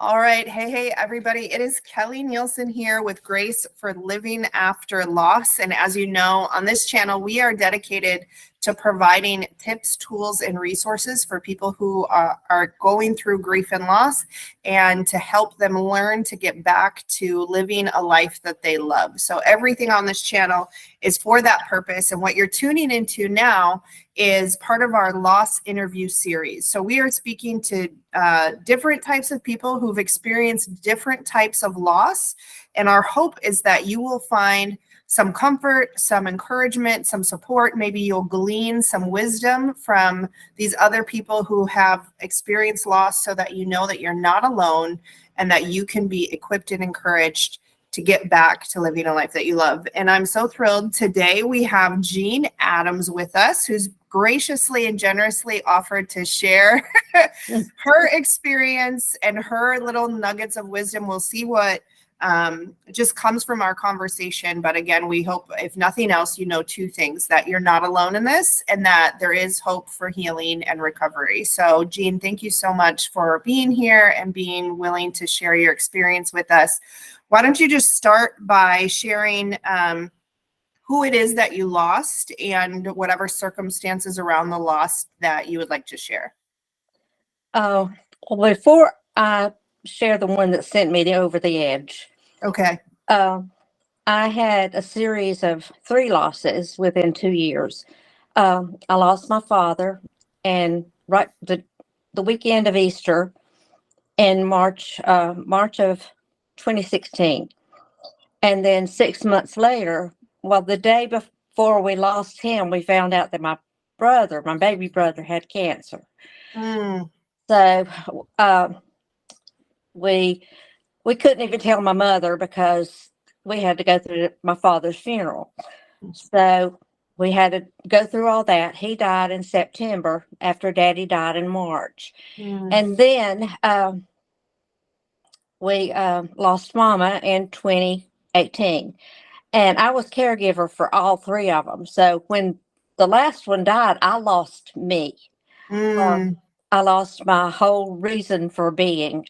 All right. Hey, everybody. It is Kelly Nielsen here with Grace for Living After Loss. And as you know, on this channel, we are dedicated to providing tips, tools, and resources for people who are going through grief and loss, and to help them learn to get back to living a life that they love. So everything on this channel is for that purpose. And what you're tuning into now is part of our loss interview series. So we are speaking to different types of people who've experienced different types of loss. And our hope is that you will find some comfort, some encouragement, some support. Maybe you'll glean some wisdom from these other people who have experienced loss, so that you know that you're not alone and that you can be equipped and encouraged to get back to living a life that you love. And I'm so thrilled. Today we have Jean Adams with us, who's graciously and generously offered to share her experience and her little nuggets of wisdom. We'll see what just comes from our conversation. But again, we hope, if nothing else, you know two things: that you're not alone in this, and that there is hope for healing and recovery. So Jean, thank you so much for being here and being willing to share your experience with us. Why don't you just start by sharing who it is that you lost and whatever circumstances around the loss that you would like to share? Well, before I share the one that sent me over the edge. Okay. I had a series of 3 losses within 2 years. I lost my father, and right the weekend of Easter in March of 2016, and then 6 months later, well, the day before we lost him, we found out that my baby brother, had cancer. So we couldn't even tell my mother because we had to go through my father's funeral. So we had to go through all that. He died in September after Daddy died in March. And then we lost Mama in 2018. And I was caregiver for all 3 of them. So when the last one died, I lost me. I lost my whole reason for being.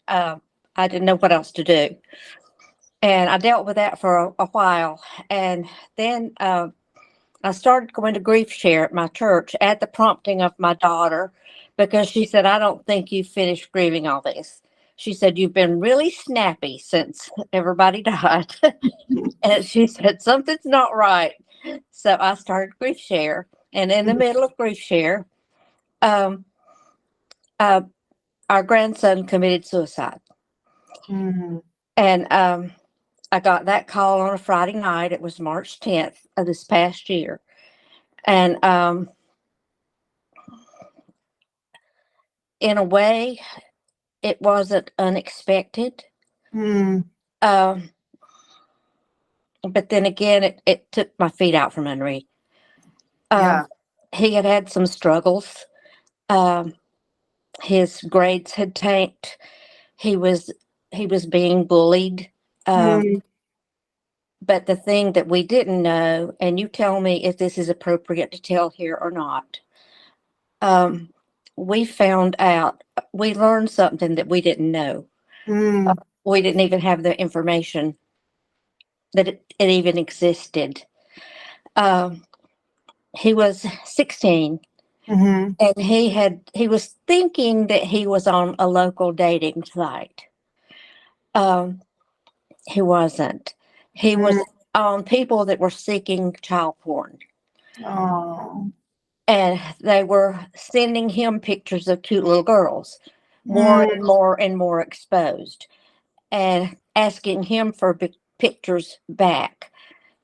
I didn't know what else to do. And I dealt with that for a while. And then I started going to grief share at my church at the prompting of my daughter, because she said, "I don't think you've finished grieving all this." She said, "You've been really snappy since everybody died." And she said, "Something's not right." So I started grief share. And in the middle of grief share, our grandson committed suicide. And I got that call on a Friday night. It was March 10th of this past year. And in a way, it wasn't unexpected. But then again, it took my feet out from under me. He had some struggles. His grades had tanked. He was being bullied. But the thing that we didn't know, and you tell me if this is appropriate to tell here or not, we found out, we learned something that we didn't know. We didn't even have the information that it even existed. He was 16, and he was thinking that he was on a local dating site. He wasn't. He was on people that were seeking child porn. And they were sending him pictures of cute little girls, more and more and more exposed, and asking him for pictures back.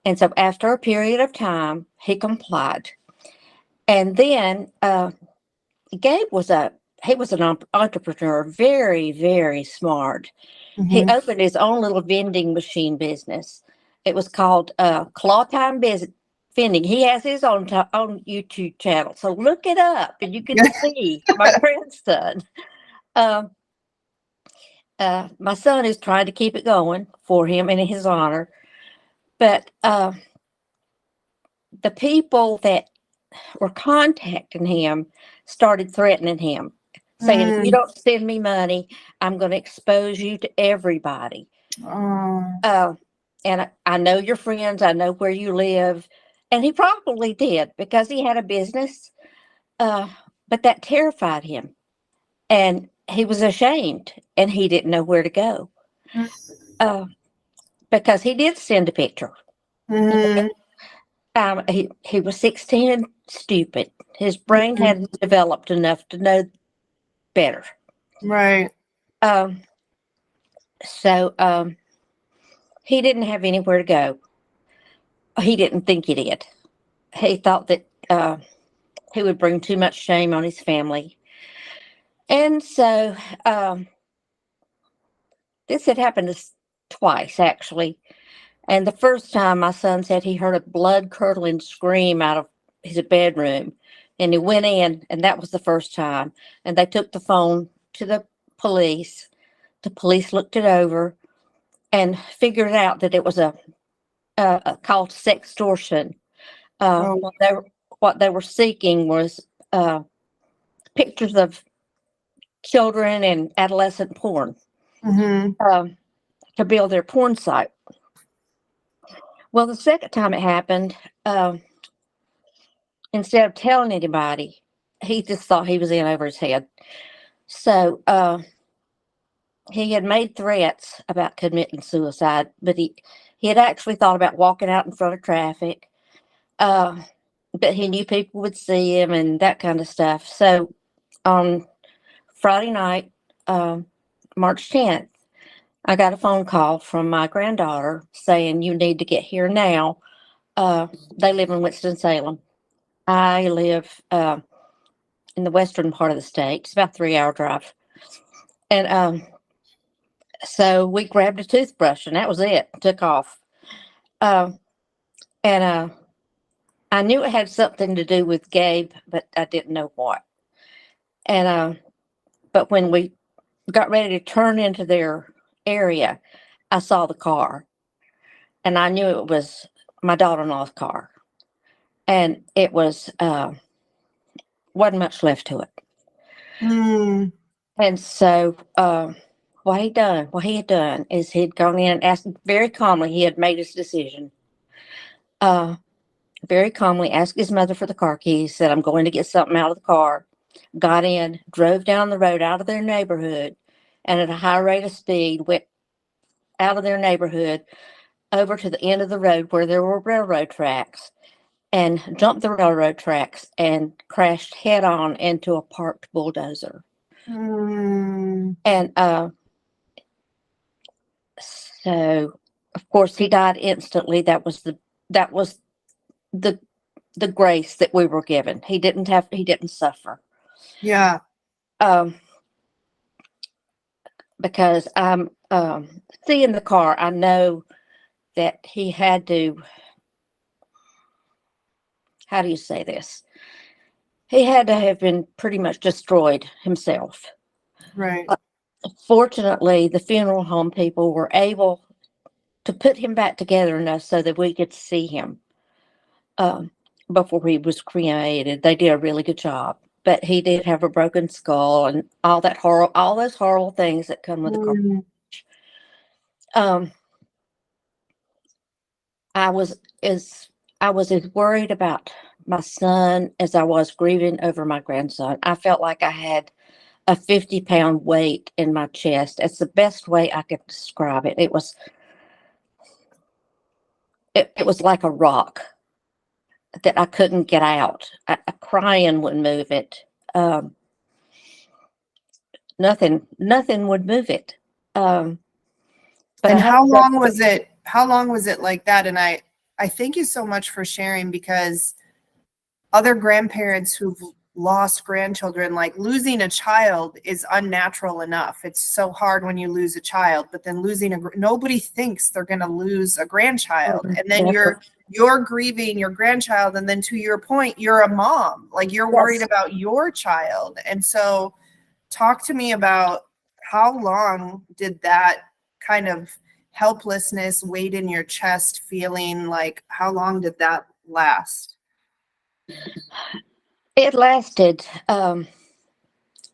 And so after a period of time, he complied. And then Gabe was an entrepreneur, very, very smart. He opened his own little vending machine business. It was called Claw Time Vending. He has his own YouTube channel. So look it up and you can see my grandson. My son is trying to keep it going for him in his honor. But the people that were contacting him started threatening him. saying, if you Mm. don't send me money, I'm going to expose you to everybody. Oh. And I know your friends, I know where you live. And he probably did because he had a business, but that terrified him. And he was ashamed and he didn't know where to go uh, because he did send a picture. Mm-hmm. He was 16 and stupid. His brain hadn't developed enough to know better. Right. Um, so he didn't have anywhere to go. He didn't think he did. He thought that he would bring too much shame on his family. And so this had happened twice, actually. And the first time, my son said he heard a blood curdling scream out of his bedroom. And he went in, and that was the first time. And they took the phone to the police. The police looked it over and figured out that it was a called sextortion. Oh. What they were seeking was pictures of children and adolescent porn Mm-hmm. to build their porn site. Well, the second time it happened, instead of telling anybody, he just thought he was in over his head. So he had made threats about committing suicide, but he had actually thought about walking out in front of traffic. But he knew people would see him and that kind of stuff. So on Friday night, March 10th, I got a phone call from my granddaughter saying, "You need to get here now." They live in Winston-Salem. I live in the western part of the state. It's about a 3-hour drive. And so we grabbed a toothbrush and that was it. Took off. Um, and I knew it had something to do with Gabe, but I didn't know what. And but when we got ready to turn into their area, I saw the car, and I knew it was my daughter-in-law's car, and it was wasn't much left to it. Mm. And so what he had done is he'd gone in and asked very calmly. He had made his decision. Very calmly asked his mother for the car keys. Said, "I'm going to get something out of the car." Got in, drove down the road out of their neighborhood, and at a high rate of speed went out of their neighborhood over to the end of the road where there were railroad tracks, and jumped the railroad tracks and crashed head on into a parked bulldozer. Mm. And so, of course, he died instantly. That was the the grace that we were given. He didn't suffer. Yeah. Um, because I'm seeing the car, I know that he had to. How do you say this? He had to have been pretty much destroyed himself. Right. Fortunately, the funeral home people were able to put him back together enough so that we could see him before he was cremated. They did a really good job, but he did have a broken skull and all those horrible things that come with a car. Mm. Um, I was as I was as worried about my son as I was grieving over my grandson. I felt like I had a 50-pound weight in my chest. It's the best way I could describe it. It was like a rock that I couldn't get out. Crying wouldn't move it. Nothing would move it. But I And had how to long was it? How long was it like that? And I thank you so much for sharing, because other grandparents who've lost grandchildren, like losing a child is unnatural enough. It's so hard when you lose a child, but then nobody thinks they're going to lose a grandchild. And then never. you're grieving your grandchild. And then to your point, you're a mom, like you're worried Yes. about your child. And so talk to me about how long did that kind of helplessness, weight in your chest feeling, like how long did that last? It lasted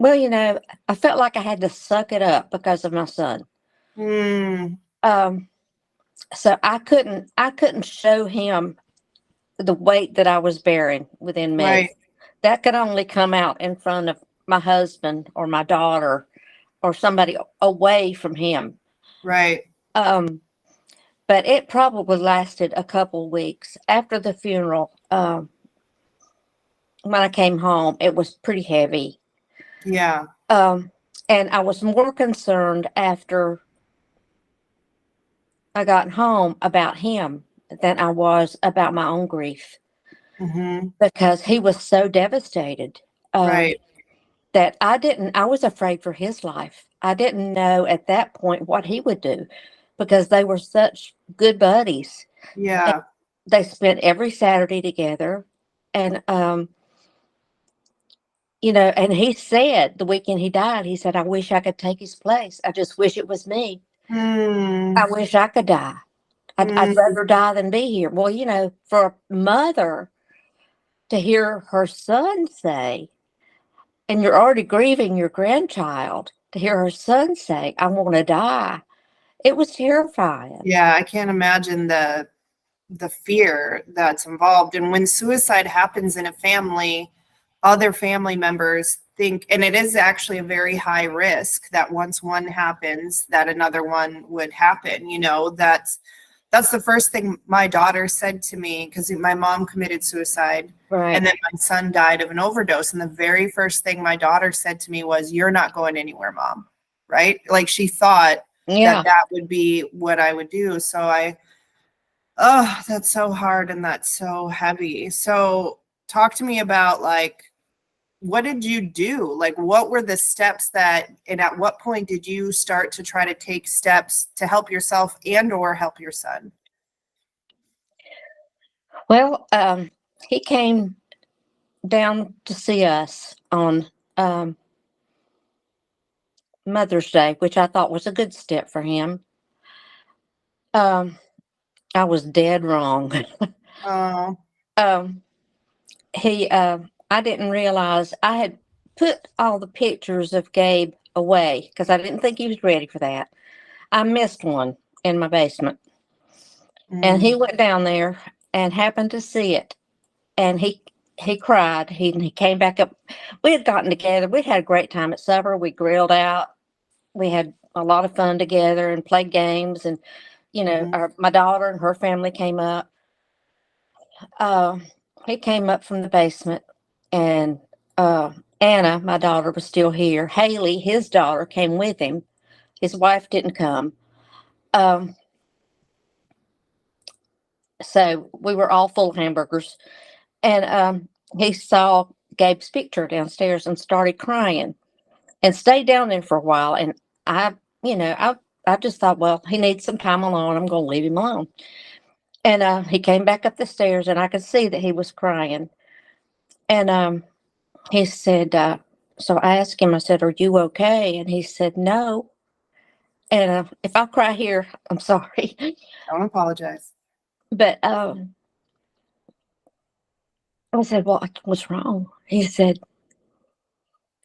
Well, I felt like I had to suck it up because of my son. Mm, Um, so I couldn't show him the weight that I was bearing within me. right, That could only come out in front of my husband or my daughter or somebody away from him. right. Um, but it probably lasted a couple weeks after the funeral. When I came home, it was pretty heavy. Yeah. Um, and I was more concerned after I got home about him than I was about my own grief Mm-hmm. because he was so devastated. Um, Right. that I was afraid for his life. I didn't know at that point what he would do because they were such good buddies. And Yeah. they spent every Saturday together. And, and he said the weekend he died, he said, I wish I could take his place. I just wish it was me. Mm, I wish I could die. I'd mm, rather die than be here. Well, for a mother to hear her son say, and you're already grieving your grandchild, to hear her son say, I want to die. It was terrifying. yeah, I can't imagine the fear that's involved. And when suicide happens in a family, other family members think, and it is actually a very high risk that once one happens, that another one would happen. That's the first thing my daughter said to me, because my mom committed suicide and Right. then my son died of an overdose. And the very first thing my daughter said to me was, "You're not going anywhere, Mom." Right? Like she thought that Yeah. that would be what I would do. Oh, that's so hard and that's so heavy. So talk to me about like, what did you do? Like, what were the steps and at what point did you start to try to take steps to help yourself and or help your son? Well, he came down to see us on um, Mother's Day, which I thought was a good step for him. Um, I was dead wrong. Oh, um, I didn't realize I had put all the pictures of Gabe away because I didn't think he was ready for that. I missed one in my basement. And he mm, went down there and happened to see it. And he cried. He came back up. We had gotten together. We'd had a great time at supper. We grilled out. We had a lot of fun together and played games. And, mhm, my daughter and her family came up. Uh, he came up from the basement, and Anna, my daughter, was still here. Haley, his daughter, came with him. His wife didn't come. Um, so we were all full of hamburgers. And he saw Gabe's picture downstairs and started crying and stayed down there for a while. And I, I just thought, well, he needs some time alone. I'm going to leave him alone. And he came back up the stairs, and I could see that he was crying. And he said, so I asked him, I said, are you okay? And he said, no. And if I cry here, I'm sorry. don't apologize. But I said, what's wrong? He said,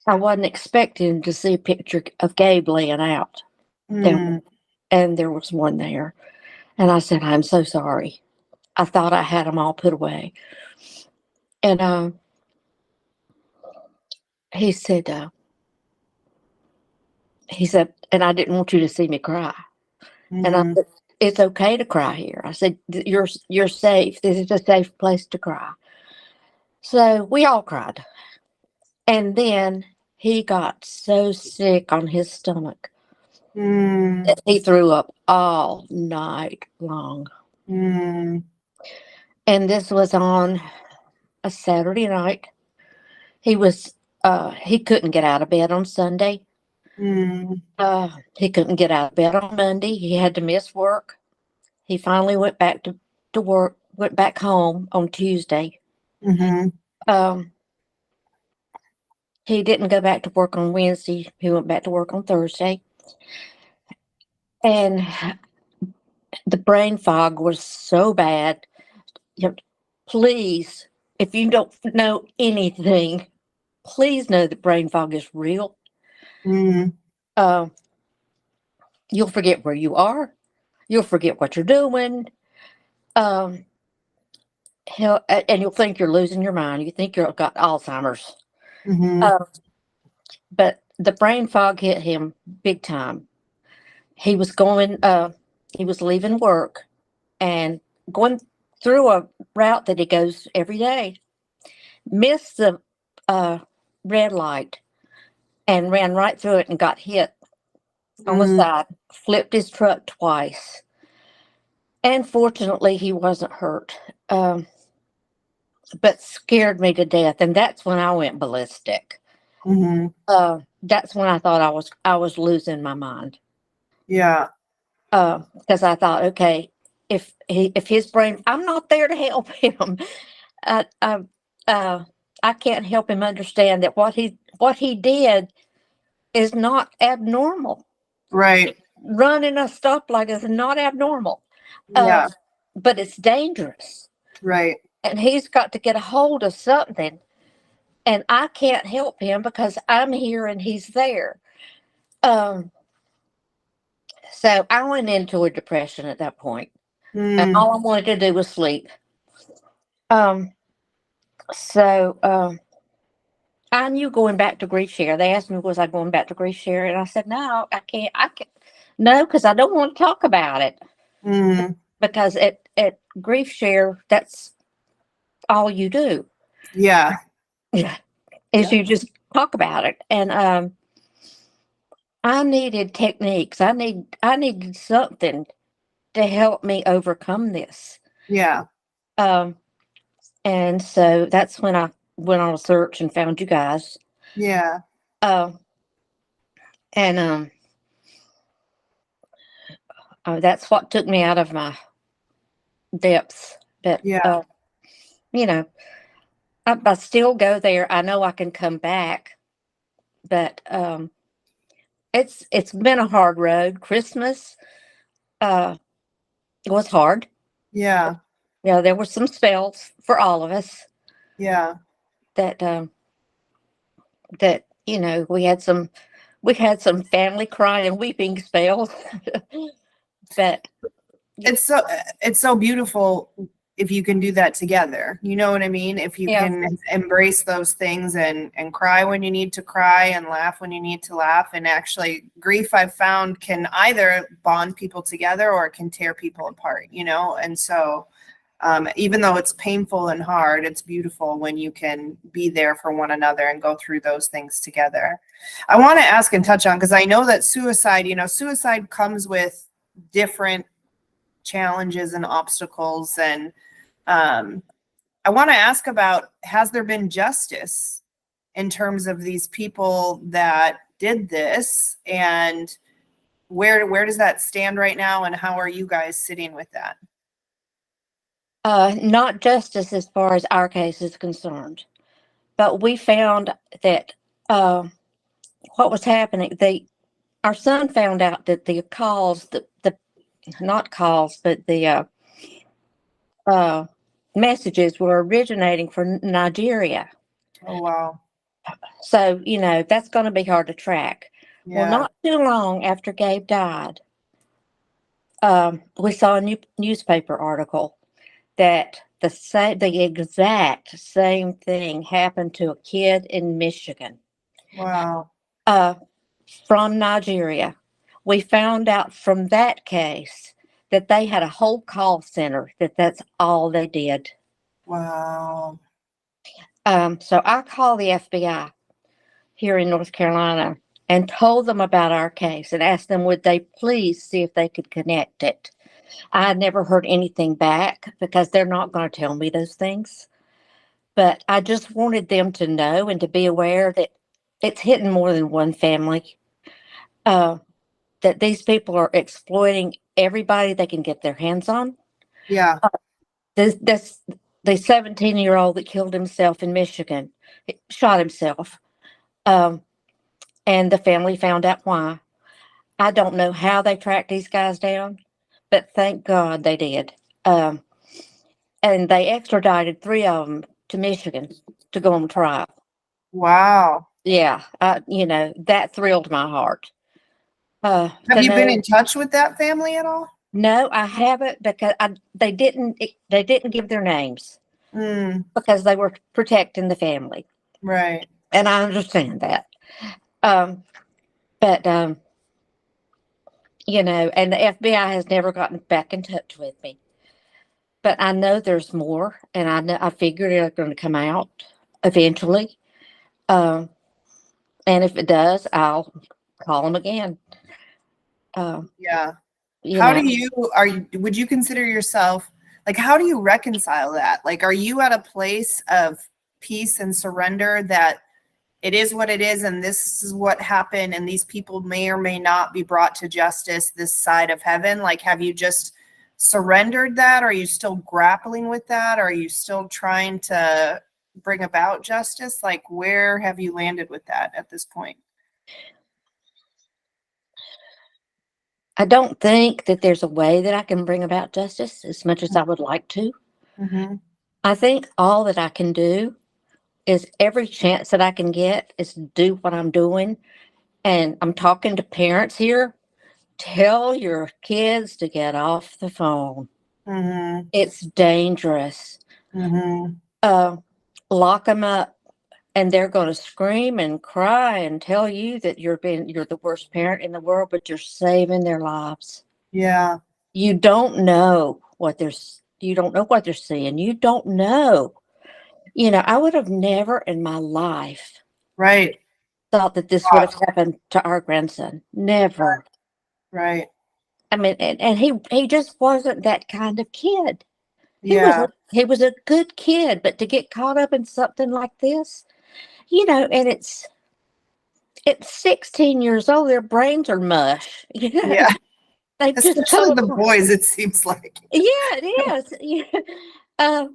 I wasn't expecting to see a picture of Gabe laying out down Mm, there, and there was one there. And I said, I'm so sorry. I thought I had them all put away. And he said, and I didn't want you to see me cry. And I mhm, said, it's okay to cry here. I said, you're safe. This is a safe place to cry. So we all cried. And then he got so sick on his stomach mm, that he threw up all night long. mm, And this was on a Saturday night. He couldn't get out of bed on Sunday. mm, He couldn't get out of bed on Monday. He had to miss work. He finally went back to work, went back home on Tuesday. mhm, Um, he didn't go back to work on Wednesday. He went back to work on Thursday. And the brain fog was so bad. You know, please, if you don't know anything please know that brain fog is real. Mm, Uh, you'll forget where you are. You'll forget what you're doing. Um, and you'll think you're losing your mind. You think you've got Alzheimer's. hmm Uh, but the brain fog hit him big time. He was going, he was leaving work and going through a route that he goes every day, missed the uh, red light and ran right through it and got hit on the mm, side, flipped his truck twice. And fortunately, he wasn't hurt, but scared me to death. And that's when I went ballistic. hmm That's when I thought I was losing my mind. Yeah. Because I thought, okay, if his brain, I'm not there to help him. I, I, uh, I can't help him understand that what he did is not abnormal. Right. Running a stoplight is not abnormal, Yeah. but it's dangerous. Right. And he's got to get a hold of something. And I can't help him because I'm here and he's there. Um, so I went into a depression at that point, and Mm, all I wanted to do was sleep. Um, so I knew going back to grief share. They asked me, was I going back to grief share? And I said, no, I can't. I can't. No, because I don't want to talk about it. mm, Because at grief share, that's all you do. yeah. Yeah. Is Yeah. you just talk about it. And I needed techniques. I needed something to help me overcome this. Yeah. Um, and so that's when I went on a search and found you guys. Yeah. Um, and that's what took me out of my depths. But Yeah. you know, I still go there. I know I can come back, but it's been a hard road. Christmas uh, was hard. Yeah. There were some spells for all of us Yeah. that we had some family crying and weeping spells. But It's so beautiful if you can do that together. You know what I mean? If you yeah, can embrace those things and cry when you need to cry and laugh when you need to laugh. And actually, grief I've found can either bond people together or it can tear people apart, you know? And so even though it's painful and hard, it's beautiful when you can be there for one another and go through those things together. I want to ask and touch on, because I know that suicide comes with different challenges and obstacles. And I want to ask about, has there been justice in terms of these people that did this? And where does that stand right now? And how are you guys sitting with that? not justice as far as our case is concerned, but we found that uh, what was happening. Our son found out that the calls, the not calls, but the uh, messages were originating from Nigeria. Oh, wow. So, that's going to be hard to track. Well, Yeah. not too long after Gabe died, we saw a newspaper article that the exact same thing happened to a kid in Michigan, Wow. uh, from Nigeria. We found out from that case that they had a whole call center, that's all they did. Wow. So I called the FBI here in North Carolina and told them about our case and asked them would they please see if they could connect it. I had never heard anything back because they're not going to tell me those things. But I just wanted them to know and to be aware that it's hitting more than one family, uh, that these people are exploiting everybody they can get their hands on. Yeah. This the 17-year-old that killed himself in Michigan, shot himself, um, and the family found out why. I don't know how they tracked these guys down, but thank God they did. Um, and they extradited three of them to Michigan to go on trial. Wow. Yeah, that thrilled my heart. Have To you been know, in touch with that family at all? no, I haven't because they didn't give their names Mm, because they were protecting the family, right. and I understand that. Um, but and the FBI has never gotten back in touch with me. But I know there's more, and I figure they're going to come out eventually. Um, and if it does, I'll call them again. Um, Yeah. you How know, do you, would you consider yourself, like, how do you reconcile that? Like, are you at a place of peace and surrender that it is what it is and this is what happened and these people may or may not be brought to justice this side of heaven? Like, have you just surrendered that? Are you still grappling with that? Are you still trying to bring about justice? Like, where have you landed with that at this point? I don't think that there's a way that I can bring about justice as much as I would like to. Mm-hmm. I think all that I can do is every chance that I can get is do what I'm doing. And I'm talking to parents here. Tell your kids to get off the phone. Mm-hmm. It's dangerous. Mm-hmm. Uh, Lock them up, and they're going to scream and cry and tell you that you're the worst parent in the world, but you're saving their lives. Yeah. You don't know you don't know what they're seeing. You don't know. I would have never in my life Right. thought that this would have happened to our grandson. Never. Right. I mean, and he just wasn't that kind of kid. Yeah. He was a good kid, but to get caught up in something like this, and it's 16 years old, their brains are mush. Yeah. They've just Especially come the across. boys, it seems like. Yeah, it is. Yeah. Uh,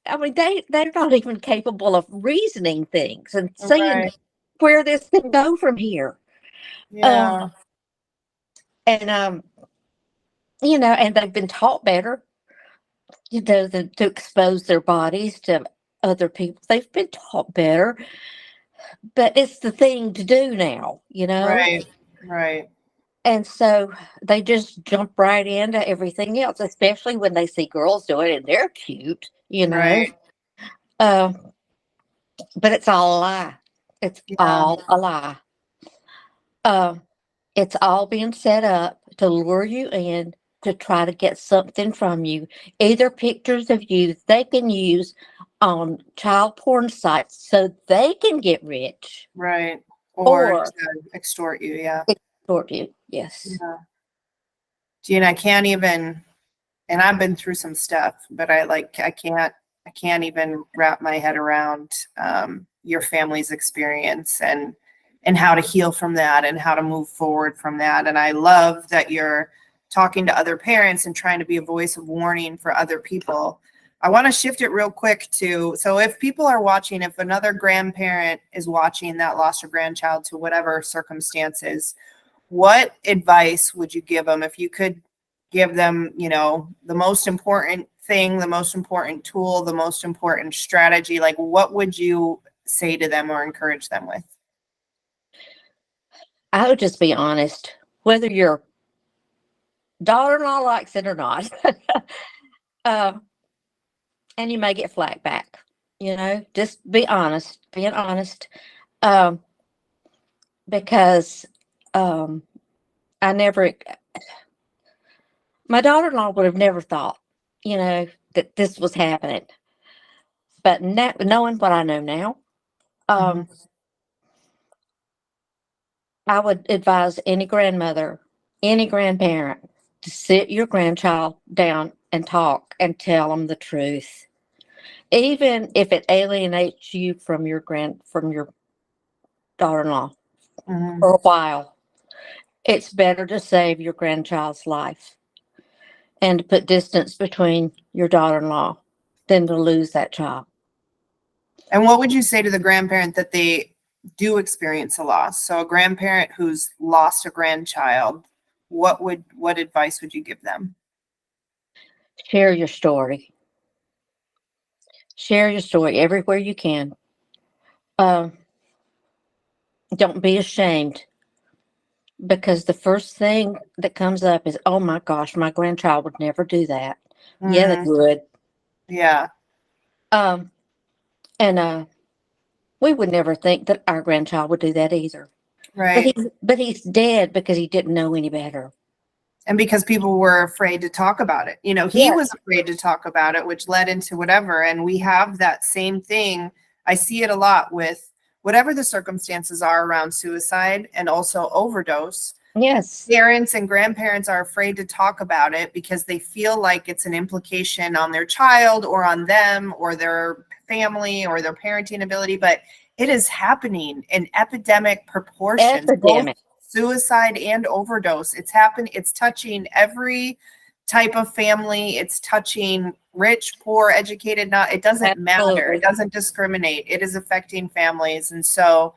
I mean, they're not even capable of reasoning things and seeing Right. where this can go from here. Yeah. Um, and and they've been taught better, to expose their bodies to other people. They've been taught better, but it's the thing to do now. Right. Right. And so they just jump right into everything else, especially when they see girls do it and they're cute. Right. Um, but it's all a lie. It's Yeah. all a lie. Um, it's all being set up to lure you in to try to get something from you, either pictures of you they can use on child porn sites so they can get rich Right. Or or to extort you. Yeah. extort you. Yes. Yeah. Gene, I can't even, and I've been through some stuff, but I can't even wrap my head around your family's experience and how to heal from that and how to move forward from that. And I love that you're talking to other parents and trying to be a voice of warning for other people. I want to shift it real quick to, so if people are watching, if another grandparent is watching that lost a grandchild to whatever circumstances, what advice would you give them if you could give them, the most important thing, the most important tool, the most important strategy? Like, what would you say to them or encourage them with? I would just be honest, whether your daughter-in-law likes it or not. uh, and you may get flack back. Just be honest, being honest. Um, because um, I never, my daughter-in-law would have never thought, that this was happening. But now, knowing what I know now, Mhm. um, I would advise any grandmother, any grandparent to sit your grandchild down and talk and tell them the truth, even if it alienates you from your daughter-in-law Mhm. for a while. It's better to save your grandchild's life and to put distance between your daughter-in-law than to lose that child. And what would you say to the grandparent that they do experience a loss? So a grandparent who's lost a grandchild, what advice would you give them? Share your story. Share your story everywhere you can. Um, Don't be ashamed, because the first thing that comes up is, oh my gosh, my grandchild would never do that. Yeah, they Mhm. would. Yeah. Um, and we would never think that our grandchild would do that either. Right. But he's dead because he didn't know any better. And because people were afraid to talk about it. You know, he was Yes. afraid to talk about it, which led into whatever. And we have that same thing. I see it a lot with whatever the circumstances are around suicide and also overdose. Yes. Parents and grandparents are afraid to talk about it because they feel like it's an implication on their child or on them or their family or their parenting ability. But it is happening in epidemic proportions, both Epidemic. suicide and overdose. It's touching every type of family. It's touching rich, poor, educated, not, it doesn't matter. It Absolutely. doesn't discriminate. It is affecting families. And so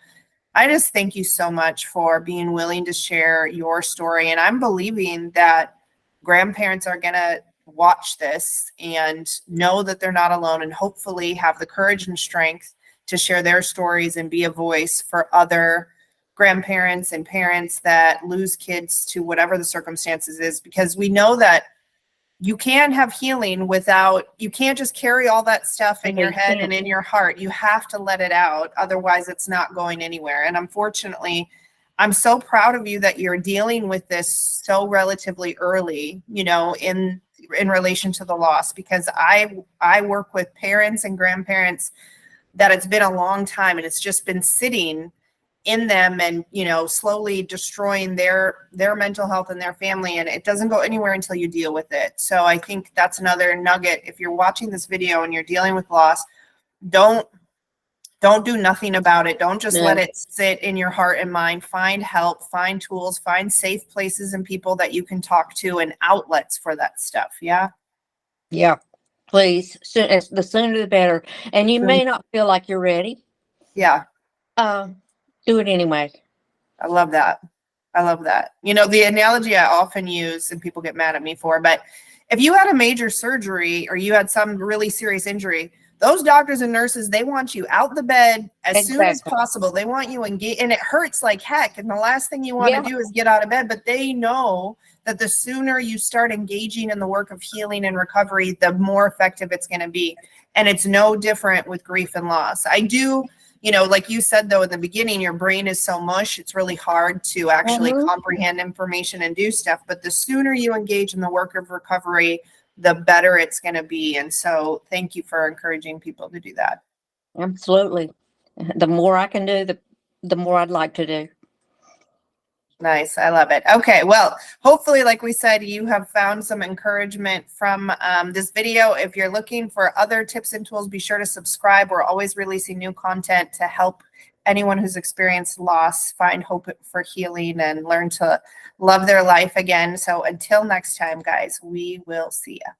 I just thank you so much for being willing to share your story. And I'm believing that grandparents are going to watch this and know that they're not alone and hopefully have the courage and strength to share their stories and be a voice for other grandparents and parents that lose kids to whatever the circumstances is, because we know that you can have healing without, you can't just carry all that stuff in No, your you head and can't. in your heart. You have to let it out. Otherwise, it's not going anywhere. And unfortunately, I'm so proud of you that you're dealing with this so relatively early, you know, in relation to the loss, because I work with parents and grandparents that it's been a long time and it's just been sitting in them and, you know, slowly destroying their mental health and their family, and it doesn't go anywhere until you deal with it. So I think that's another nugget. If you're watching this video and you're dealing with loss, don't do nothing about it. Don't just let No. it sit in your heart and mind. Find help, find tools, find safe places and people that you can talk to and outlets for that stuff. Yeah. Yeah. Please. The sooner the better. And you may not feel like you're ready. Yeah. Um, do it anyway. I love that. I love that. You know, the analogy I often use, and people get mad at me for, but if you had a major surgery or you had some really serious injury, those doctors and nurses, they want you out the bed as soon as Exactly. possible. They want you engaged, and it hurts like heck. And the last thing you want Yeah. to do is get out of bed. But they know that the sooner you start engaging in the work of healing and recovery, the more effective it's going to be. And it's no different with grief and loss. I do, you know, like you said, though, in the beginning, your brain is so mush, it's really hard to actually Mhm. comprehend information and do stuff. But the sooner you engage in the work of recovery, the better it's going to be. And so thank you for encouraging people to do that. Absolutely. The more I can do, the more I'd like to do. Nice. I love it. Okay. Well, hopefully, like we said, you have found some encouragement from this video. If you're looking for other tips and tools, be sure to subscribe. We're always releasing new content to help anyone who's experienced loss find hope for healing and learn to love their life again. So until next time, guys, we will see you.